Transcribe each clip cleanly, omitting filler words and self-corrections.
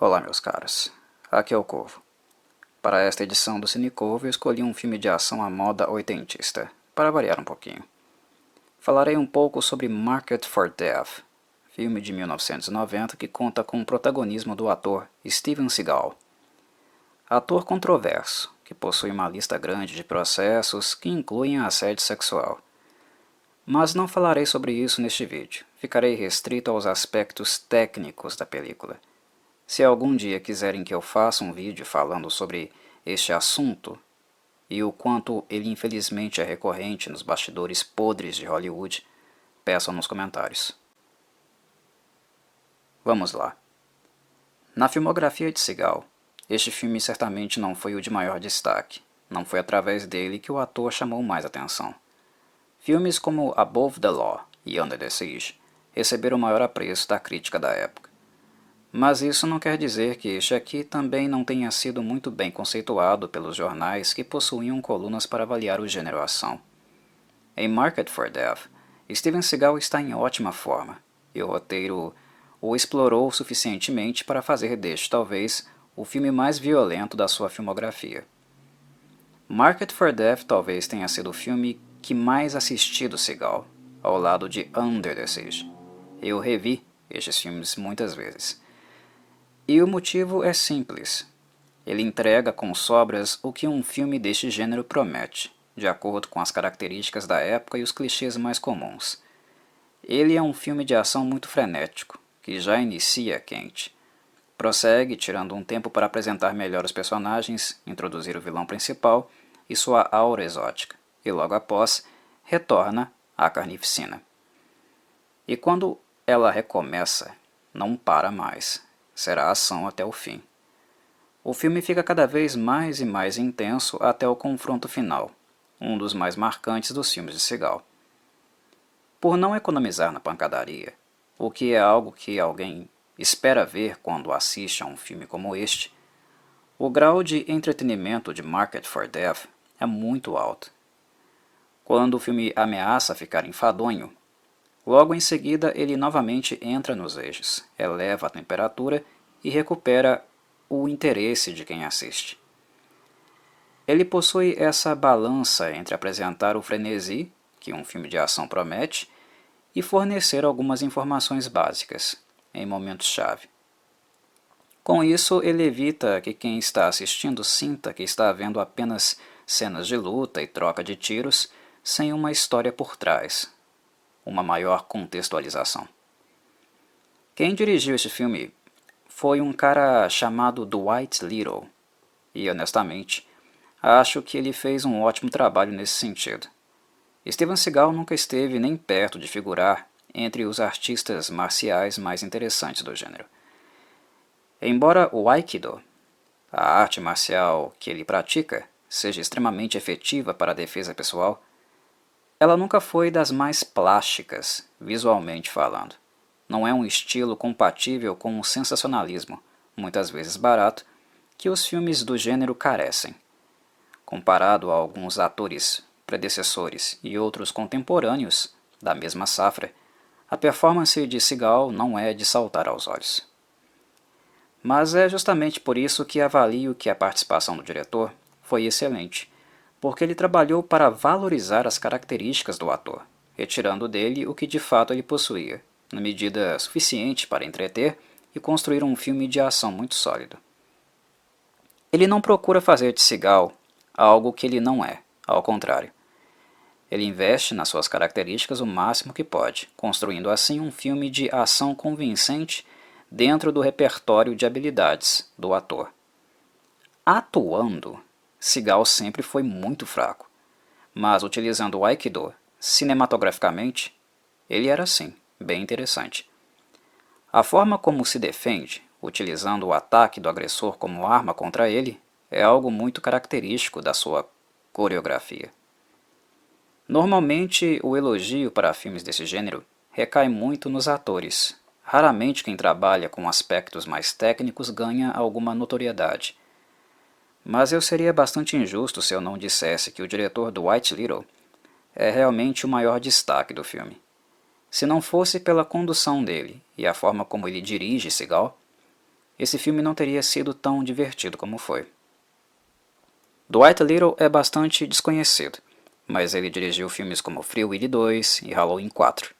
Olá, meus caros. Aqui é o Corvo. Para esta edição do Cine Corvo, eu escolhi um filme de ação à moda oitentista, para variar um pouquinho. Falarei um pouco sobre Market for Death, filme de 1990 que conta com o protagonismo do ator Steven Seagal. Ator controverso, que possui uma lista grande de processos que incluem assédio sexual. Mas não falarei sobre isso neste vídeo, ficarei restrito aos aspectos técnicos da película. Se algum dia quiserem que eu faça um vídeo falando sobre este assunto e o quanto ele infelizmente é recorrente nos bastidores podres de Hollywood, peçam nos comentários. Vamos lá. Na filmografia de Seagal, este filme certamente não foi o de maior destaque. Não foi através dele que o ator chamou mais atenção. Filmes como Above the Law e Under the Siege receberam o maior apreço da crítica da época. Mas isso não quer dizer que este aqui também não tenha sido muito bem conceituado pelos jornais que possuíam colunas para avaliar o gênero ação. Em Market for Death, Steven Seagal está em ótima forma, e o roteiro o explorou suficientemente para fazer deste talvez o filme mais violento da sua filmografia. Market for Death talvez tenha sido o filme que mais assisti do Seagal, ao lado de Under the Siege. Eu revi estes filmes muitas vezes. E o motivo é simples. Ele entrega com sobras o que um filme deste gênero promete, de acordo com as características da época e os clichês mais comuns. Ele é um filme de ação muito frenético, que já inicia quente. Prossegue tirando um tempo para apresentar melhor os personagens, introduzir o vilão principal e sua aura exótica, e logo após, retorna à carnificina. E quando ela recomeça, não para mais. Será ação até o fim. O filme fica cada vez mais e mais intenso até o confronto final, um dos mais marcantes dos filmes de Seagal. Por não economizar na pancadaria, o que é algo que alguém espera ver quando assiste a um filme como este, o grau de entretenimento de Market for Death é muito alto. Quando o filme ameaça ficar enfadonho, logo em seguida ele novamente entra nos eixos, eleva a temperatura e recupera o interesse de quem assiste. Ele possui essa balança entre apresentar o frenesi, que um filme de ação promete, e fornecer algumas informações básicas, em momentos-chave. Com isso, ele evita que quem está assistindo sinta que está vendo apenas cenas de luta e troca de tiros, sem uma história por trás, uma maior contextualização. Quem dirigiu este filme foi um cara chamado Dwight Little, e honestamente, acho que ele fez um ótimo trabalho nesse sentido. Steven Seagal nunca esteve nem perto de figurar entre os artistas marciais mais interessantes do gênero. Embora o Aikido, a arte marcial que ele pratica, seja extremamente efetiva para a defesa pessoal, ela nunca foi das mais plásticas, visualmente falando. Não é um estilo compatível com o sensacionalismo, muitas vezes barato, que os filmes do gênero carecem. Comparado a alguns atores predecessores e outros contemporâneos da mesma safra, a performance de Seagal não é de saltar aos olhos. Mas é justamente por isso que avalio que a participação do diretor foi excelente, porque ele trabalhou para valorizar as características do ator, retirando dele o que de fato ele possuía, na medida suficiente para entreter e construir um filme de ação muito sólido. Ele não procura fazer de Seagal algo que ele não é, ao contrário. Ele investe nas suas características o máximo que pode, construindo assim um filme de ação convincente dentro do repertório de habilidades do ator. Atuando, Seagal sempre foi muito fraco, mas utilizando o Aikido cinematograficamente, ele era sim bem interessante. A forma como se defende, utilizando o ataque do agressor como arma contra ele, é algo muito característico da sua coreografia. Normalmente, o elogio para filmes desse gênero recai muito nos atores. Raramente quem trabalha com aspectos mais técnicos ganha alguma notoriedade. Mas eu seria bastante injusto se eu não dissesse que o diretor Dwight Little é realmente o maior destaque do filme. Se não fosse pela condução dele e a forma como ele dirige Seagal, esse filme não teria sido tão divertido como foi. Dwight Little é bastante desconhecido, mas ele dirigiu filmes como Free Willy 2 e Halloween 4.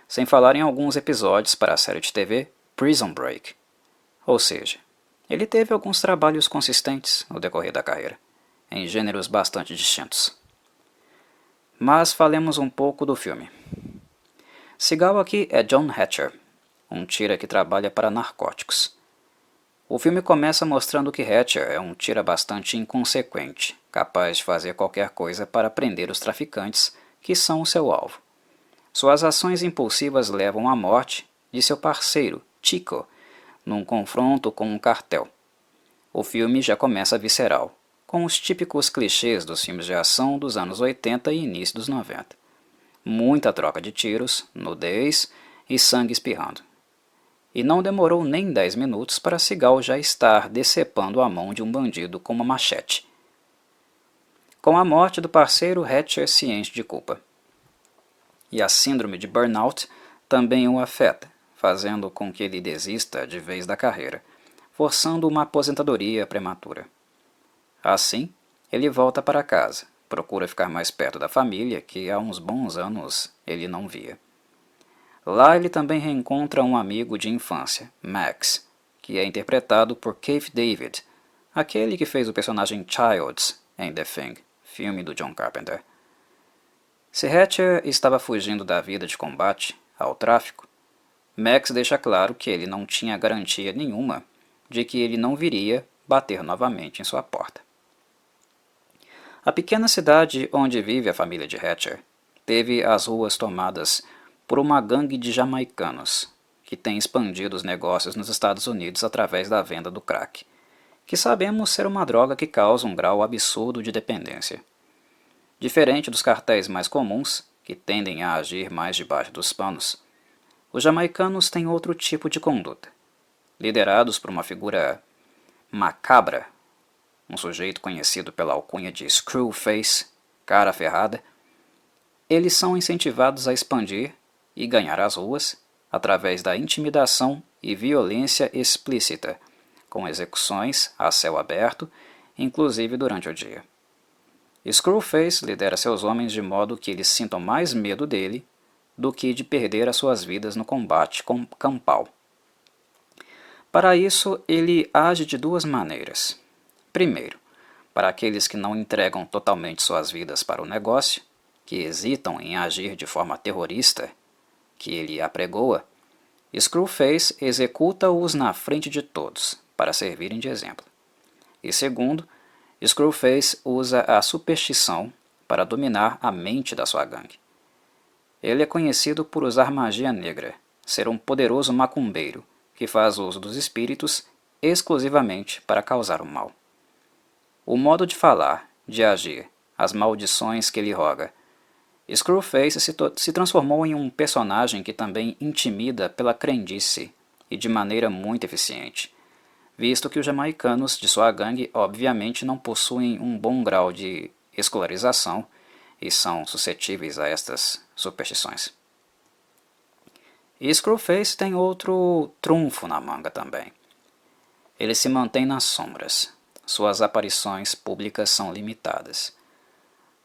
Sem falar em alguns episódios para a série de TV Prison Break. Ou seja, ele teve alguns trabalhos consistentes no decorrer da carreira, em gêneros bastante distintos. Mas falemos um pouco do filme. Seagal aqui é John Hatcher, um tira que trabalha para narcóticos. O filme começa mostrando que Hatcher é um tira bastante inconsequente, capaz de fazer qualquer coisa para prender os traficantes que são o seu alvo. Suas ações impulsivas levam à morte de seu parceiro, Chico, num confronto com um cartel. O filme já começa visceral, com os típicos clichês dos filmes de ação dos anos 80 e início dos 90. Muita troca de tiros, nudez e sangue espirrando. E não demorou nem 10 minutos para Seagal já estar decepando a mão de um bandido com uma machete. Com a morte do parceiro, Hatcher se enche de culpa. E a síndrome de burnout também o afeta, fazendo com que ele desista de vez da carreira, forçando uma aposentadoria prematura. Assim, ele volta para casa, procura ficar mais perto da família que há uns bons anos ele não via. Lá ele também reencontra um amigo de infância, Max, que é interpretado por Keith David, aquele que fez o personagem Childs em The Thing, filme do John Carpenter. Se Hatcher estava fugindo da vida de combate ao tráfico, Max deixa claro que ele não tinha garantia nenhuma de que ele não viria bater novamente em sua porta. A pequena cidade onde vive a família de Hatcher teve as ruas tomadas por uma gangue de jamaicanos que tem expandido os negócios nos Estados Unidos através da venda do crack, que sabemos ser uma droga que causa um grau absurdo de dependência. Diferente dos cartéis mais comuns, que tendem a agir mais debaixo dos panos, os jamaicanos têm outro tipo de conduta. Liderados por uma figura macabra, um sujeito conhecido pela alcunha de Screwface, cara ferrada, eles são incentivados a expandir e ganhar as ruas através da intimidação e violência explícita, com execuções a céu aberto, inclusive durante o dia. Screwface lidera seus homens de modo que eles sintam mais medo dele do que de perder as suas vidas no combate campal. Para isso, ele age de duas maneiras. Primeiro, para aqueles que não entregam totalmente suas vidas para o negócio, que hesitam em agir de forma terrorista, que ele apregoa, Screwface executa-os na frente de todos, para servirem de exemplo. E segundo, Screwface usa a superstição para dominar a mente da sua gangue. Ele é conhecido por usar magia negra, ser um poderoso macumbeiro que faz uso dos espíritos exclusivamente para causar o mal. O modo de falar, de agir, as maldições que ele roga. Screwface se transformou em um personagem que também intimida pela crendice e de maneira muito eficiente, visto que os jamaicanos de sua gangue obviamente não possuem um bom grau de escolarização e são suscetíveis a estas superstições. E Screwface tem outro trunfo na manga também. Ele se mantém nas sombras. Suas aparições públicas são limitadas.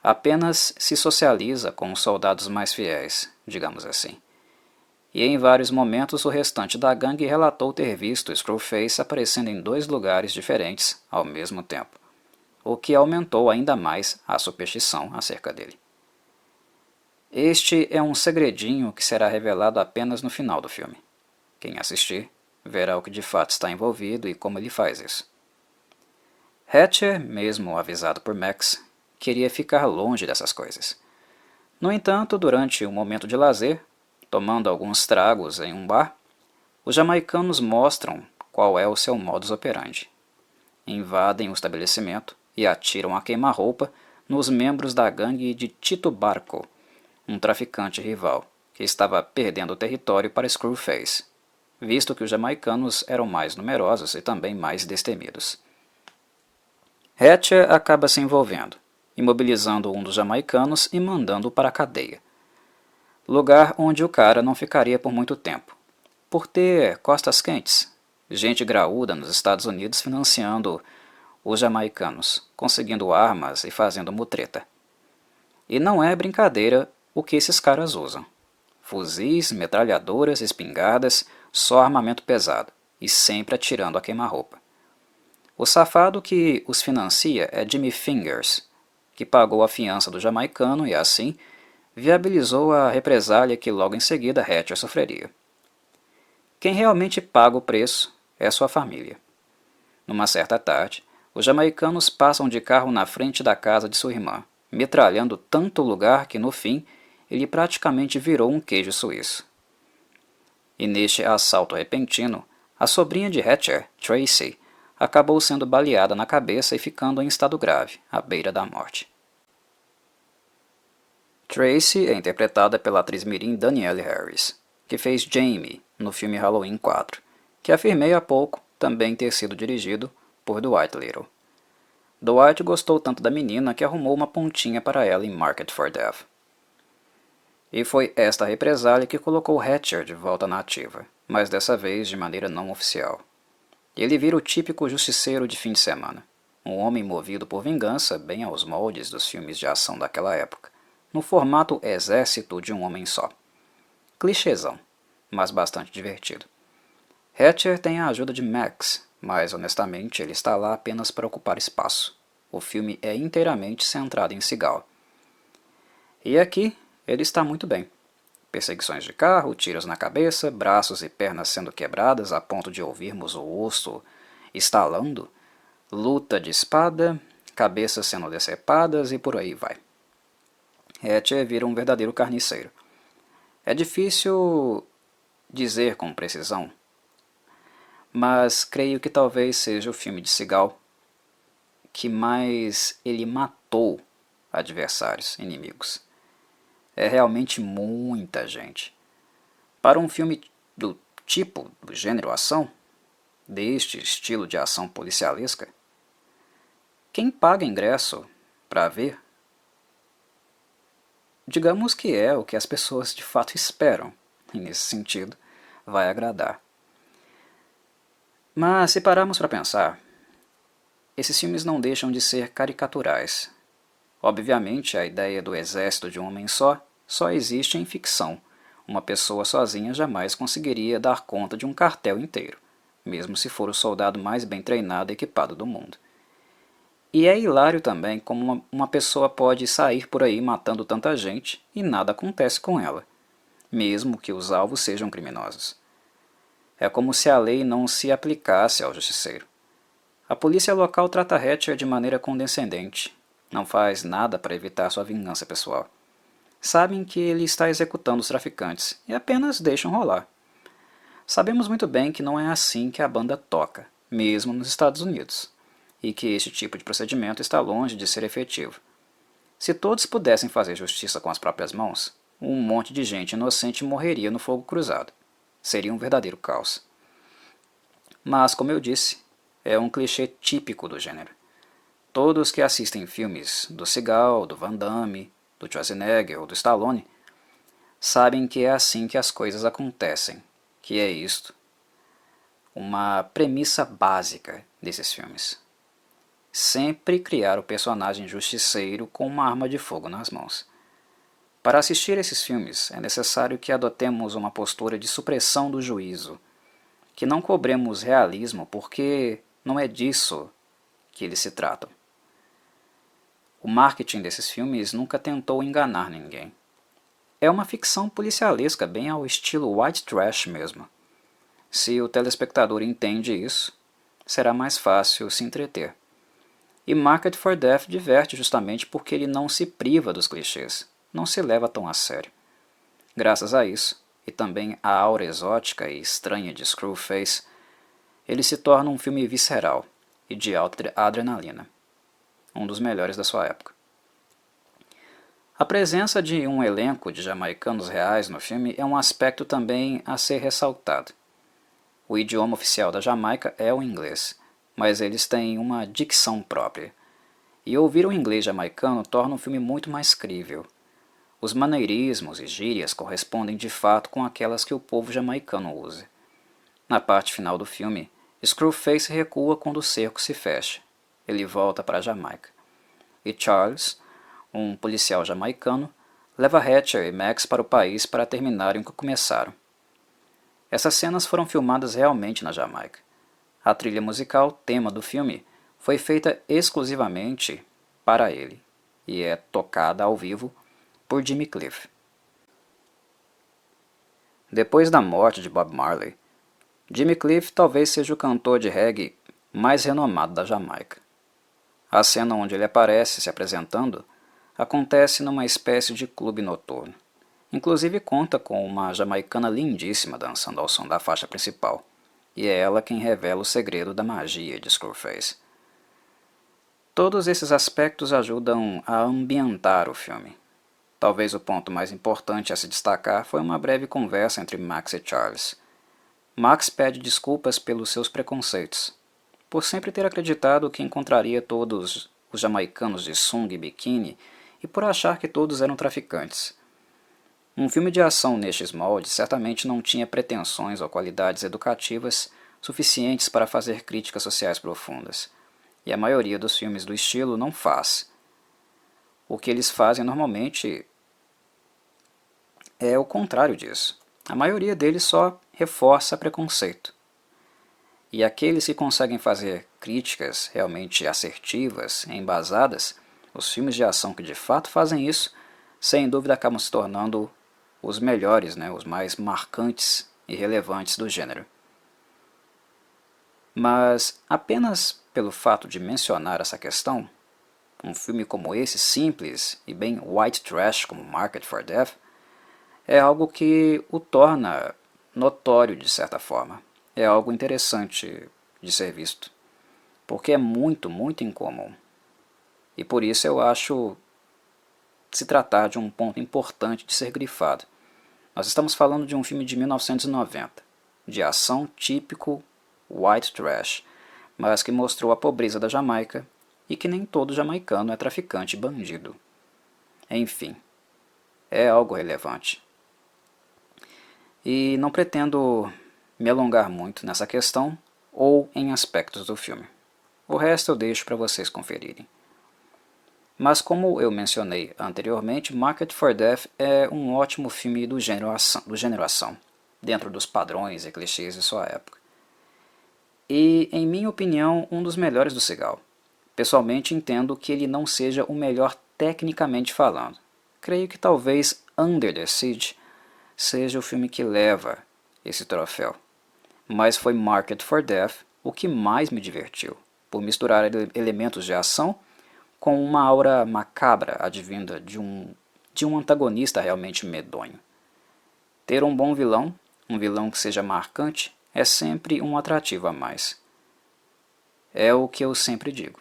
Apenas se socializa com os soldados mais fiéis, digamos assim. E em vários momentos o restante da gangue relatou ter visto Screwface aparecendo em 2 lugares diferentes ao mesmo tempo, o que aumentou ainda mais a superstição acerca dele. Este é um segredinho que será revelado apenas no final do filme. Quem assistir verá o que de fato está envolvido e como ele faz isso. Hatcher, mesmo avisado por Max, queria ficar longe dessas coisas. No entanto, durante um momento de lazer, tomando alguns tragos em um bar, os jamaicanos mostram qual é o seu modus operandi. Invadem o estabelecimento e atiram a queima-roupa nos membros da gangue de Tito Barco, um traficante rival, que estava perdendo o território para Screwface, visto que os jamaicanos eram mais numerosos e também mais destemidos. Hatcher acaba se envolvendo, imobilizando um dos jamaicanos e mandando-o para a cadeia, lugar onde o cara não ficaria por muito tempo, por ter costas quentes, gente graúda nos Estados Unidos financiando os jamaicanos, conseguindo armas e fazendo mutreta. E não é brincadeira o que esses caras usam. Fuzis, metralhadoras, espingardas, só armamento pesado, e sempre atirando a queima-roupa. O safado que os financia é Jimmy Fingers, que pagou a fiança do jamaicano e, assim, viabilizou a represália que logo em seguida Hatcher sofreria. Quem realmente paga o preço é sua família. Numa certa tarde, os jamaicanos passam de carro na frente da casa de sua irmã, metralhando tanto o lugar que, no fim, ele praticamente virou um queijo suíço. E neste assalto repentino, a sobrinha de Hatcher, Tracy, acabou sendo baleada na cabeça e ficando em estado grave, à beira da morte. Tracy é interpretada pela atriz mirim Danielle Harris, que fez Jamie no filme Halloween 4, que afirmei há pouco também ter sido dirigido por Dwight Little. Dwight gostou tanto da menina que arrumou uma pontinha para ela em Market for Death. E foi esta represália que colocou Hatcher de volta na ativa, mas dessa vez de maneira não oficial. Ele vira o típico justiceiro de fim de semana, um homem movido por vingança bem aos moldes dos filmes de ação daquela época, no formato exército de um homem só. Clichêzão, mas bastante divertido. Hatcher tem a ajuda de Max, mas honestamente ele está lá apenas para ocupar espaço. O filme é inteiramente centrado em Seagal. E aqui ele está muito bem. Perseguições de carro, tiros na cabeça, braços e pernas sendo quebradas a ponto de ouvirmos o osso estalando, luta de espada, cabeças sendo decepadas e por aí vai. Hatcher vira um verdadeiro carniceiro. É difícil dizer com precisão, mas creio que talvez seja o filme de Seagal que mais ele matou adversários, inimigos. É realmente muita gente. Para um filme do tipo, do gênero ação, deste estilo de ação policialesca, quem paga ingresso para ver, digamos que é o que as pessoas de fato esperam, e nesse sentido vai agradar. Mas se pararmos para pensar, esses filmes não deixam de ser caricaturais. Obviamente, a ideia do exército de um homem só existe em ficção. Uma pessoa sozinha jamais conseguiria dar conta de um quartel inteiro, mesmo se for o soldado mais bem treinado e equipado do mundo. E é hilário também como uma pessoa pode sair por aí matando tanta gente e nada acontece com ela, mesmo que os alvos sejam criminosos. É como se a lei não se aplicasse ao justiceiro. A polícia local trata Hatcher de maneira condescendente, não faz nada para evitar sua vingança pessoal. Sabem que ele está executando os traficantes e apenas deixam rolar. Sabemos muito bem que não é assim que a banda toca, mesmo nos Estados Unidos, e que este tipo de procedimento está longe de ser efetivo. Se todos pudessem fazer justiça com as próprias mãos, um monte de gente inocente morreria no fogo cruzado. Seria um verdadeiro caos. Mas, como eu disse, é um clichê típico do gênero. Todos que assistem filmes do Seagal, do Van Damme, do Schwarzenegger ou do Stallone sabem que é assim que as coisas acontecem, que é isto, uma premissa básica desses filmes. Sempre criar o personagem justiceiro com uma arma de fogo nas mãos. Para assistir esses filmes, é necessário que adotemos uma postura de supressão do juízo, que não cobremos realismo porque não é disso que eles se tratam. O marketing desses filmes nunca tentou enganar ninguém. É uma ficção policialesca bem ao estilo white trash mesmo. Se o telespectador entende isso, será mais fácil se entreter. E Market for Death diverte justamente porque ele não se priva dos clichês, não se leva tão a sério. Graças a isso, e também à aura exótica e estranha de Screwface, ele se torna um filme visceral e de alta adrenalina, um dos melhores da sua época. A presença de um elenco de jamaicanos reais no filme é um aspecto também a ser ressaltado. O idioma oficial da Jamaica é o inglês, mas eles têm uma dicção própria. E ouvir o inglês jamaicano torna o filme muito mais crível. Os maneirismos e gírias correspondem de fato com aquelas que o povo jamaicano usa. Na parte final do filme, Screwface recua quando o cerco se fecha. Ele volta para a Jamaica. E Charles, um policial jamaicano, leva Hatcher e Max para o país para terminarem o que começaram. Essas cenas foram filmadas realmente na Jamaica. A trilha musical, tema do filme, foi feita exclusivamente para ele e é tocada ao vivo por Jimmy Cliff. Depois da morte de Bob Marley, Jimmy Cliff talvez seja o cantor de reggae mais renomado da Jamaica. A cena onde ele aparece se apresentando acontece numa espécie de clube noturno. Inclusive conta com uma jamaicana lindíssima dançando ao som da faixa principal, e é ela quem revela o segredo da magia de Screwface. Todos esses aspectos ajudam a ambientar o filme. Talvez o ponto mais importante a se destacar foi uma breve conversa entre Max e Charles. Max pede desculpas pelos seus preconceitos, por sempre ter acreditado que encontraria todos os jamaicanos de sunga e biquíni e por achar que todos eram traficantes. Um filme de ação nestes moldes certamente não tinha pretensões ou qualidades educativas suficientes para fazer críticas sociais profundas, e a maioria dos filmes do estilo não faz. O que eles fazem normalmente é o contrário disso. A maioria deles só reforça preconceito. E aqueles que conseguem fazer críticas realmente assertivas e embasadas, os filmes de ação que de fato fazem isso, sem dúvida acabam se tornando os melhores, os mais marcantes e relevantes do gênero. Mas apenas pelo fato de mencionar essa questão, um filme como esse, simples e bem white trash como Market for Death, é algo que o torna notório de certa forma. É algo interessante de ser visto, porque é muito, muito incomum. E por isso eu acho se tratar de um ponto importante de ser grifado. Nós estamos falando de um filme de 1990, de ação típico white trash, mas que mostrou a pobreza da Jamaica e que nem todo jamaicano é traficante e bandido. Enfim, é algo relevante. E não pretendo me alongar muito nessa questão ou em aspectos do filme. O resto eu deixo para vocês conferirem. Mas como eu mencionei anteriormente, Market for Death é um ótimo filme do gênero ação, dentro dos padrões e clichês de sua época. E, em minha opinião, um dos melhores do Seagal. Pessoalmente entendo que ele não seja o melhor tecnicamente falando. Creio que talvez Under the Siege seja o filme que leva esse troféu. Mas foi Market for Death o que mais me divertiu, por misturar elementos de ação com uma aura macabra advinda de um antagonista realmente medonho. Ter um bom vilão, um vilão que seja marcante, é sempre um atrativo a mais. É o que eu sempre digo.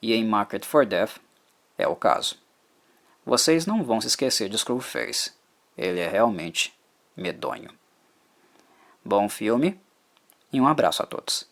E em Market for Death é o caso. Vocês não vão se esquecer de Screwface. Ele é realmente medonho. Bom filme e um abraço a todos.